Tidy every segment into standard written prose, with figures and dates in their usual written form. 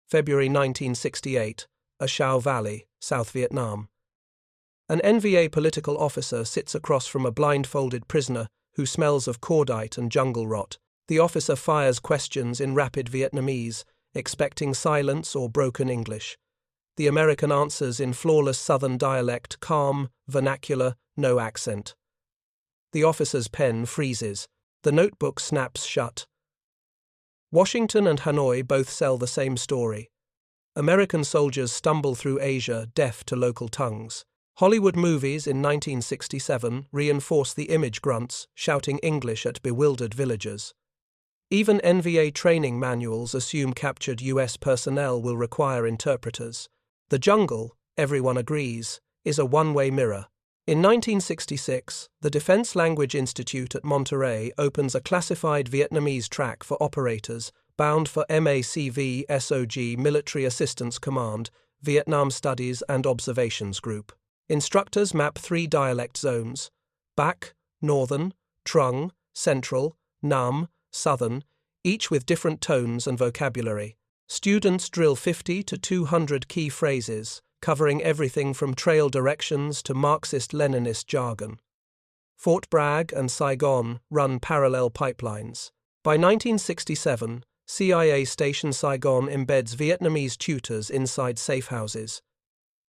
February 1968, Ashao Valley, South Vietnam. An NVA political officer sits across from a blindfolded prisoner who smells of cordite and jungle rot. The officer fires questions in rapid Vietnamese, expecting silence or broken English. The American answers in flawless Southern dialect, calm, vernacular, no accent. The officer's pen freezes. The notebook snaps shut. Washington and Hanoi both sell the same story. American soldiers stumble through Asia, deaf to local tongues. Hollywood movies in 1967 reinforce the image grunts, shouting English at bewildered villagers. Even NVA training manuals assume captured US personnel will require interpreters. The jungle, everyone agrees, is a one-way mirror. In 1966, the Defense Language Institute at Monterey opens a classified Vietnamese track for operators bound for MACV-SOG Military Assistance Command, Vietnam Studies and Observations Group. Instructors map 3 dialect zones: Bac, Northern, Trung, Central, Nam, Southern, each with different tones and vocabulary. Students drill 50 to 200 key phrases, covering everything from trail directions to Marxist-Leninist jargon. Fort Bragg and Saigon run parallel pipelines. By 1967, CIA Station Saigon embeds Vietnamese tutors inside safehouses.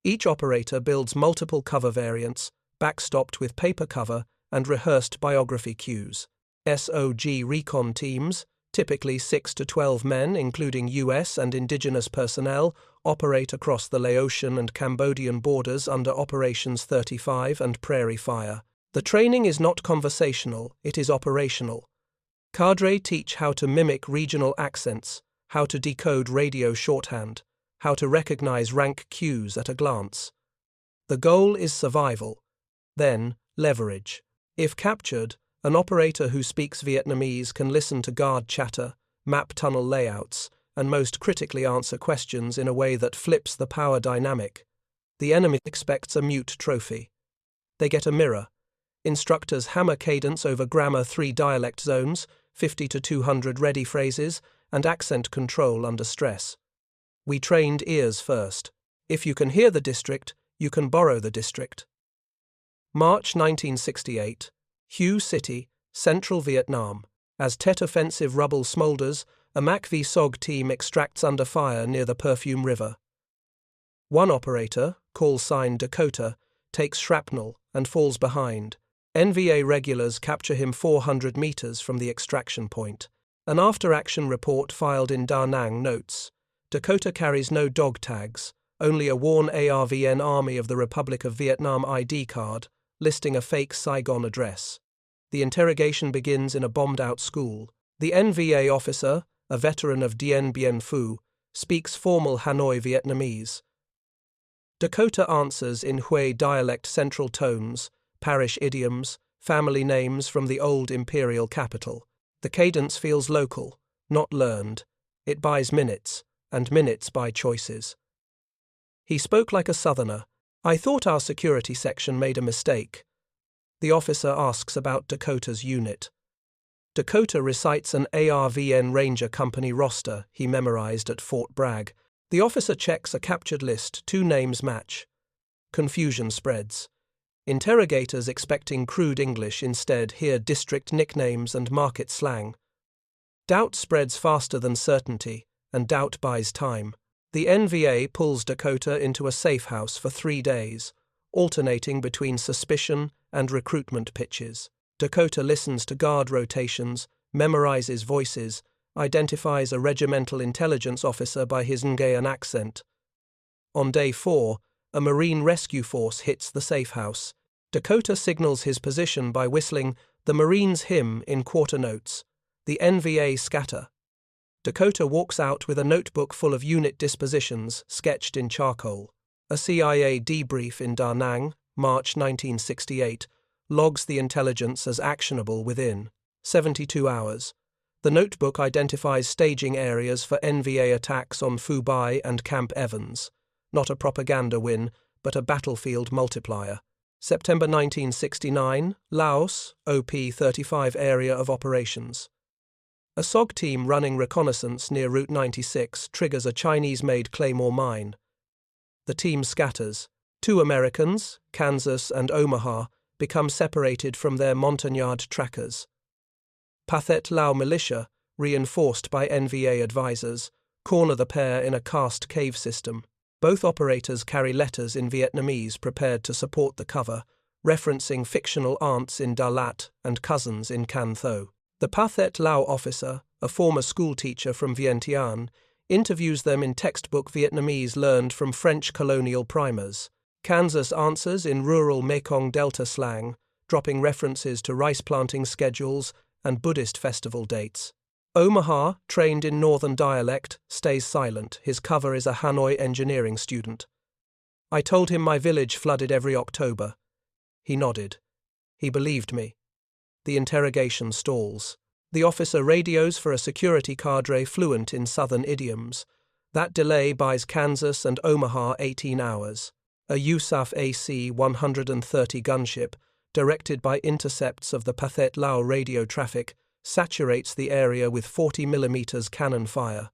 Each operator builds multiple cover variants, backstopped with paper cover and rehearsed biography cues. SOG recon teams, typically 6 to 12 men, including US and indigenous personnel, operate across the Laotian and Cambodian borders under Operations 35 and Prairie Fire. The training is not conversational, it is operational. Cadre teach how to mimic regional accents, how to decode radio shorthand, how to recognize rank cues at a glance. The goal is survival, then leverage. If captured, an operator who speaks Vietnamese can listen to guard chatter, map tunnel layouts, and most critically answer questions in a way that flips the power dynamic. The enemy expects a mute trophy. They get a mirror. Instructors hammer cadence over grammar 3 dialect zones, 50 to 200 ready phrases, and accent control under stress. We trained ears first. If you can hear the district, you can borrow the district. March 1968. Hue City, Central Vietnam. As Tet offensive rubble smoulders, a MACV-SOG team extracts under fire near the Perfume River. One operator, call sign Dakota, takes shrapnel and falls behind. NVA regulars capture him 400 meters from the extraction point. An after-action report filed in Da Nang notes, Dakota carries no dog tags, only a worn ARVN Army of the Republic of Vietnam ID card, listing a fake Saigon address. The interrogation begins in a bombed-out school. The NVA officer, a veteran of Dien Bien Phu, speaks formal Hanoi Vietnamese. Dakota answers in Hue dialect central tones, parish idioms, family names from the old imperial capital. The cadence feels local, not learned. It buys minutes, and minutes buy choices. He spoke like a southerner. I thought our security section made a mistake. The officer asks about Dakota's unit. Dakota recites an ARVN Ranger Company roster he memorized at Fort Bragg. The officer checks a captured list, 2 names match. Confusion spreads. Interrogators expecting crude English instead hear district nicknames and market slang. Doubt spreads faster than certainty, and doubt buys time. The NVA pulls Dakota into a safe house for 3 days, alternating between suspicion and recruitment pitches. Dakota listens to guard rotations, memorizes voices, identifies a regimental intelligence officer by his Ngayan accent. On day 4, a Marine rescue force hits the safe house. Dakota signals his position by whistling the Marines' hymn in quarter notes. The NVA scatter. Dakota walks out with a notebook full of unit dispositions sketched in charcoal. A CIA debrief in Da Nang, March 1968, logs the intelligence as actionable within 72 hours. The notebook identifies staging areas for NVA attacks on Phu Bai and Camp Evans. Not a propaganda win, but a battlefield multiplier. September 1969, Laos, OP-35 area of operations. A SOG team running reconnaissance near Route 96 triggers a Chinese-made Claymore mine. The team scatters. 2 Americans, Kansas and Omaha, become separated from their Montagnard trackers. Pathet Lao militia, reinforced by NVA advisors, corner the pair in a karst cave system. Both operators carry letters in Vietnamese prepared to support the cover, referencing fictional aunts in Dalat and cousins in Can Tho. The Pathet Lao officer, a former schoolteacher from Vientiane, interviews them in textbook Vietnamese learned from French colonial primers. Kansas answers in rural Mekong Delta slang, dropping references to rice planting schedules and Buddhist festival dates. Omaha, trained in northern dialect, stays silent. His cover is a Hanoi engineering student. I told him my village flooded every October. He nodded. He believed me. The interrogation stalls. The officer radios for a security cadre fluent in southern idioms. That delay buys Kansas and Omaha 18 hours. A USAF AC-130 gunship, directed by intercepts of the Pathet Lao radio traffic, saturates the area with 40mm cannon fire.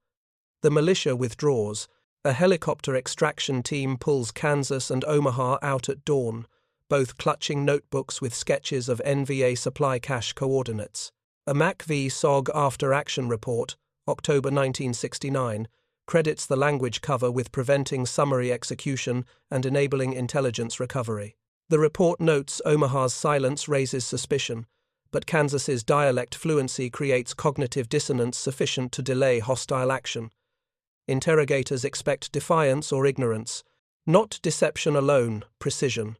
The militia withdraws. A helicopter extraction team pulls Kansas and Omaha out at dawn, both clutching notebooks with sketches of NVA supply cache coordinates. A MACV-SOG after-action report, October 1969, credits the language cover with preventing summary execution and enabling intelligence recovery. The report notes Omaha's silence raises suspicion, but Kansas's dialect fluency creates cognitive dissonance sufficient to delay hostile action. Interrogators expect defiance or ignorance, not deception alone, precision.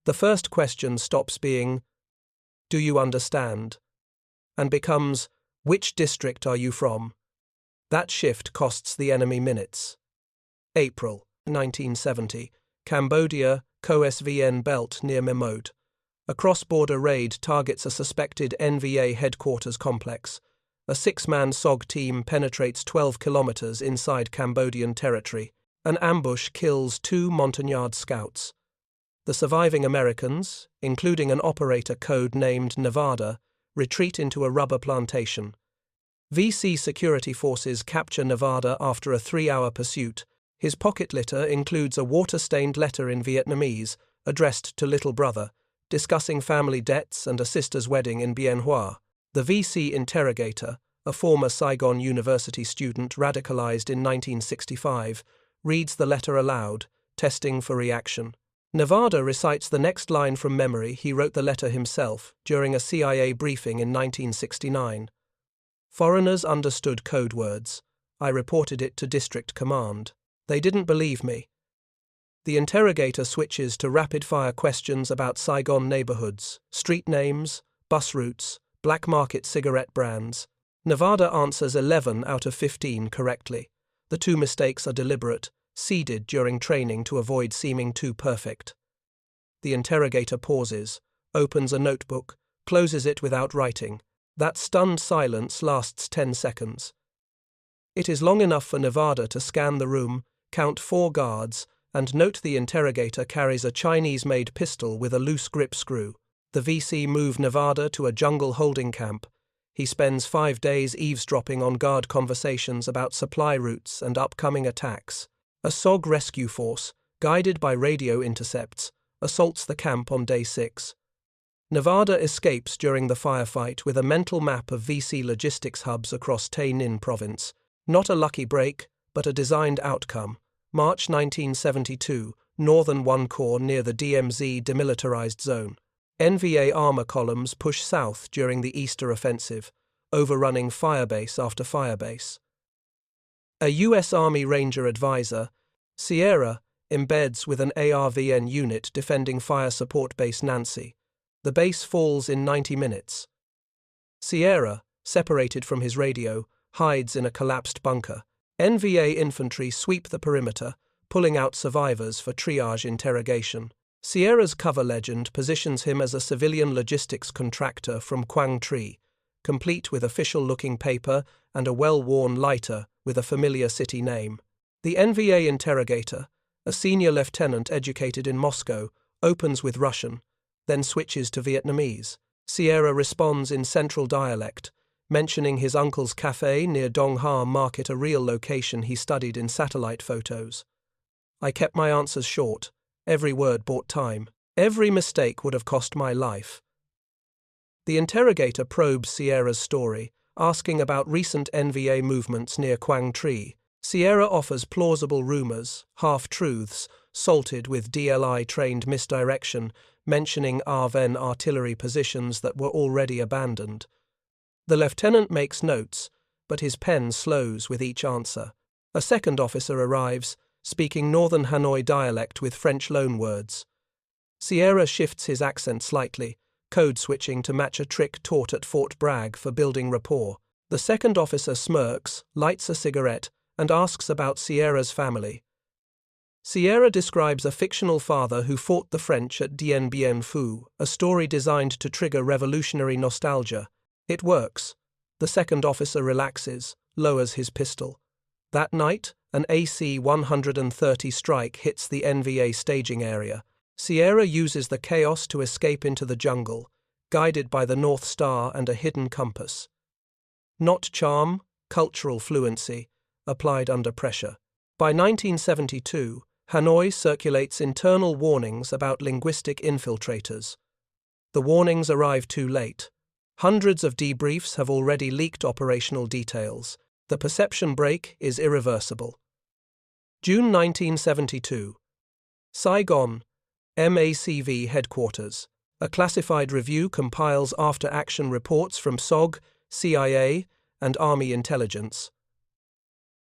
The first question stops being, "Do you understand?" and becomes, "Which district are you from?" That shift costs the enemy minutes. April 1970, Cambodia, KOSVN belt near Memot. A cross-border raid targets a suspected NVA headquarters complex. A 6-man SOG team penetrates 12 kilometers inside Cambodian territory. An ambush kills 2 Montagnard scouts. The surviving Americans, including an operator code-named Nevada, retreat into a rubber plantation. VC security forces capture Nevada after a 3-hour pursuit. His pocket litter includes a water-stained letter in Vietnamese, addressed to little brother, discussing family debts and a sister's wedding in Bien Hoa. The VC interrogator, a former Saigon University student radicalized in 1965, reads the letter aloud, testing for reaction. Nevada recites the next line from memory. He wrote the letter himself during a CIA briefing in 1969. Foreigners understood code words. I reported it to district command. They didn't believe me. The interrogator switches to rapid-fire questions about Saigon neighborhoods, street names, bus routes, black market cigarette brands. Nevada answers 11 out of 15 correctly. The 2 mistakes are deliberate, seeded during training to avoid seeming too perfect. The interrogator pauses, opens a notebook, closes it without writing. That stunned silence lasts 10 seconds. It is long enough for Nevada to scan the room, count 4 guards, and note the interrogator carries a Chinese-made pistol with a loose grip screw. The VC move Nevada to a jungle holding camp. He spends 5 days eavesdropping on guard conversations about supply routes and upcoming attacks. A SOG rescue force, guided by radio intercepts, assaults the camp on day 6. Nevada escapes during the firefight with a mental map of VC logistics hubs across Tay Ninh province. Not a lucky break, but a designed outcome. March 1972, Northern 1 Corps near the DMZ demilitarized zone. NVA armor columns push south during the Easter offensive, overrunning firebase after firebase. A U.S. Army Ranger advisor, Sierra, embeds with an ARVN unit defending fire support base Nancy. The base falls in 90 minutes. Sierra, separated from his radio, hides in a collapsed bunker. NVA infantry sweep the perimeter, pulling out survivors for triage interrogation. Sierra's cover legend positions him as a civilian logistics contractor from Quang Tri, complete with official-looking paper and a well-worn lighter with a familiar city name. The NVA interrogator, a senior lieutenant educated in Moscow, opens with Russian, then switches to Vietnamese. Sierra responds in central dialect, mentioning his uncle's cafe near Dong Ha Market, a real location he studied in satellite photos. I kept my answers short. Every word bought time. Every mistake would have cost my life. The interrogator probes Sierra's story, asking about recent NVA movements near Quang Tri. Sierra offers plausible rumors, half-truths, salted with DLI-trained misdirection, mentioning AVN artillery positions that were already abandoned. The lieutenant makes notes, but his pen slows with each answer. A second officer arrives, speaking northern Hanoi dialect with French loanwords. Sierra shifts his accent slightly, code-switching to match a trick taught at Fort Bragg for building rapport. The second officer smirks, lights a cigarette, and asks about Sierra's family. Sierra describes a fictional father who fought the French at Dien Bien Phu, a story designed to trigger revolutionary nostalgia. It works. The second officer relaxes, lowers his pistol. That night, an AC-130 strike hits the NVA staging area. Sierra uses the chaos to escape into the jungle, guided by the North Star and a hidden compass. Not charm, cultural fluency, applied under pressure. By 1972, Hanoi circulates internal warnings about linguistic infiltrators. The warnings arrive too late. Hundreds of debriefs have already leaked operational details. The perception break is irreversible. June 1972. Saigon, MACV headquarters. A classified review compiles after-action reports from SOG, CIA, and Army intelligence.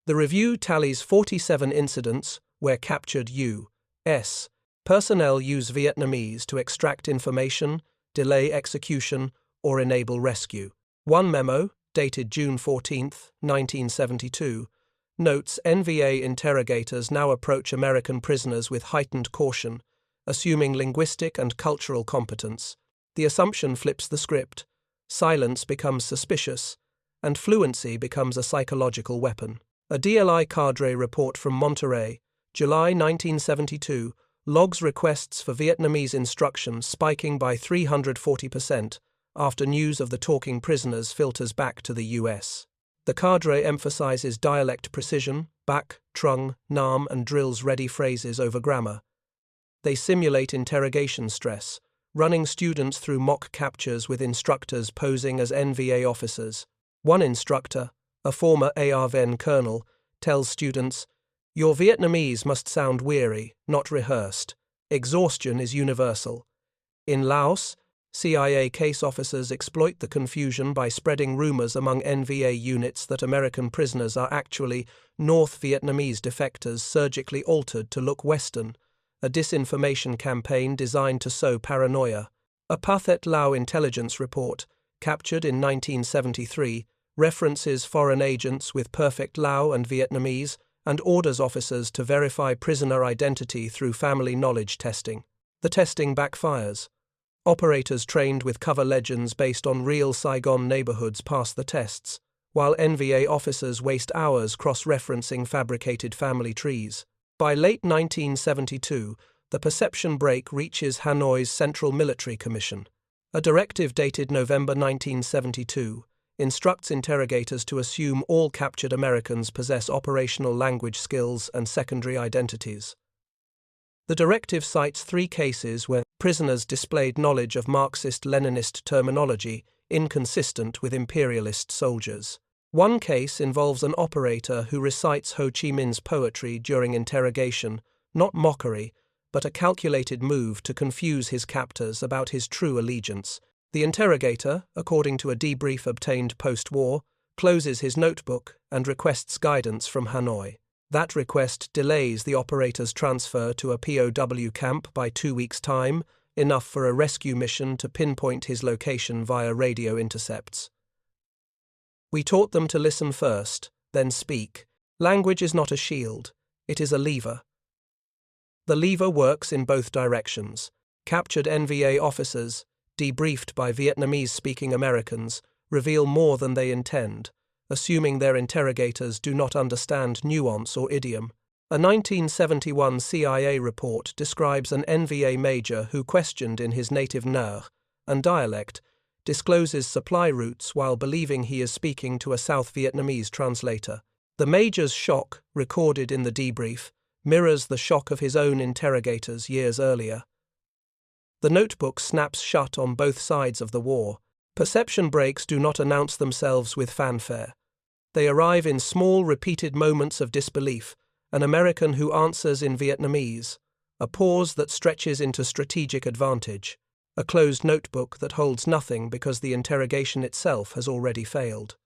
The review tallies 47 incidents where captured U.S. personnel use Vietnamese to extract information, delay execution, or enable rescue. One memo, dated June 14, 1972, notes NVA interrogators now approach American prisoners with heightened caution, assuming linguistic and cultural competence. The assumption flips the script. Silence becomes suspicious, and fluency becomes a psychological weapon. A DLI cadre report from Monterey, July 1972, logs requests for Vietnamese instruction spiking by 340% after news of the talking prisoners filters back to the US. The cadre emphasizes dialect precision, Bac, Trung, Nam, and drills ready phrases over grammar. They simulate interrogation stress, running students through mock captures with instructors posing as NVA officers. One instructor, a former ARVN colonel, tells students, "Your Vietnamese must sound weary, not rehearsed. Exhaustion is universal." In Laos, CIA case officers exploit the confusion by spreading rumors among NVA units that American prisoners are actually North Vietnamese defectors surgically altered to look Western, a disinformation campaign designed to sow paranoia. A Pathet Lao intelligence report, captured in 1973, references foreign agents with perfect Lao and Vietnamese and orders officers to verify prisoner identity through family knowledge testing. The testing backfires. Operators trained with cover legends based on real Saigon neighborhoods pass the tests, while NVA officers waste hours cross-referencing fabricated family trees. By late 1972, the perception break reaches Hanoi's Central Military Commission. A directive dated November 1972 instructs interrogators to assume all captured Americans possess operational language skills and secondary identities. The directive cites 3 cases where prisoners displayed knowledge of Marxist-Leninist terminology inconsistent with imperialist soldiers. One case involves an operator who recites Ho Chi Minh's poetry during interrogation, not mockery, but a calculated move to confuse his captors about his true allegiance. The interrogator, according to a debrief obtained post-war, closes his notebook and requests guidance from Hanoi. That request delays the operator's transfer to a POW camp by 2 weeks' time, enough for a rescue mission to pinpoint his location via radio intercepts. We taught them to listen first, then speak. Language is not a shield, it is a lever. The lever works in both directions. Captured NVA officers, debriefed by Vietnamese-speaking Americans, reveal more than they intend, assuming their interrogators do not understand nuance or idiom. A 1971 CIA report describes an NVA major who questioned in his native Neur and dialect, discloses supply routes while believing he is speaking to a South Vietnamese translator. The Major's shock, recorded in the debrief, mirrors the shock of his own interrogators years earlier. The notebook snaps shut on both sides of the war. Perception breaks do not announce themselves with fanfare. They arrive in small, repeated moments of disbelief, an American who answers in Vietnamese, a pause that stretches into strategic advantage, a closed notebook that holds nothing because the interrogation itself has already failed.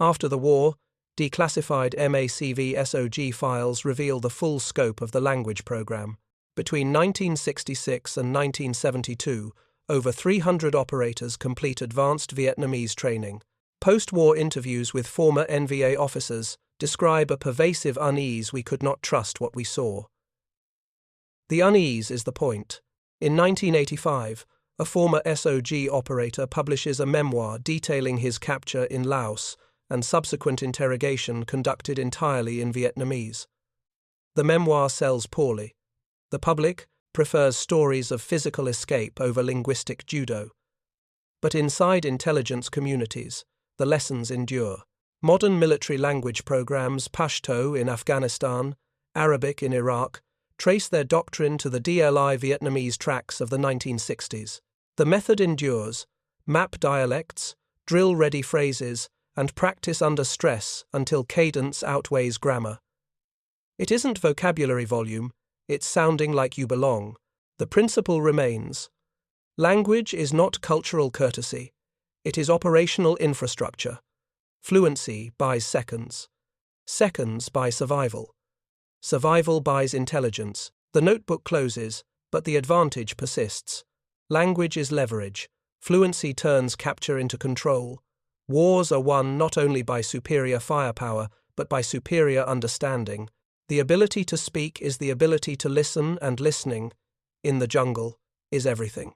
After the war, declassified MACV-SOG files reveal the full scope of the language program. Between 1966 and 1972, over 300 operators complete advanced Vietnamese training. Post-war interviews with former NVA officers describe a pervasive unease we could not trust what we saw. The unease is the point. In 1985, a former SOG operator publishes a memoir detailing his capture in Laos and subsequent interrogation conducted entirely in Vietnamese. The memoir sells poorly. The public prefers stories of physical escape over linguistic judo. But inside intelligence communities, the lessons endure. Modern military language programs, Pashto in Afghanistan, Arabic in Iraq, trace their doctrine to the DLI Vietnamese tracks of the 1960s. The method endures: map dialects, drill ready phrases, and practice under stress until cadence outweighs grammar. It isn't vocabulary volume, it's sounding like you belong. The principle remains. Language is not cultural courtesy. It is operational infrastructure. Fluency buys seconds. Seconds buy survival. Survival buys intelligence. The notebook closes, but the advantage persists. Language is leverage. Fluency turns capture into control. Wars are won not only by superior firepower, but by superior understanding. The ability to speak is the ability to listen, and listening, in the jungle, is everything.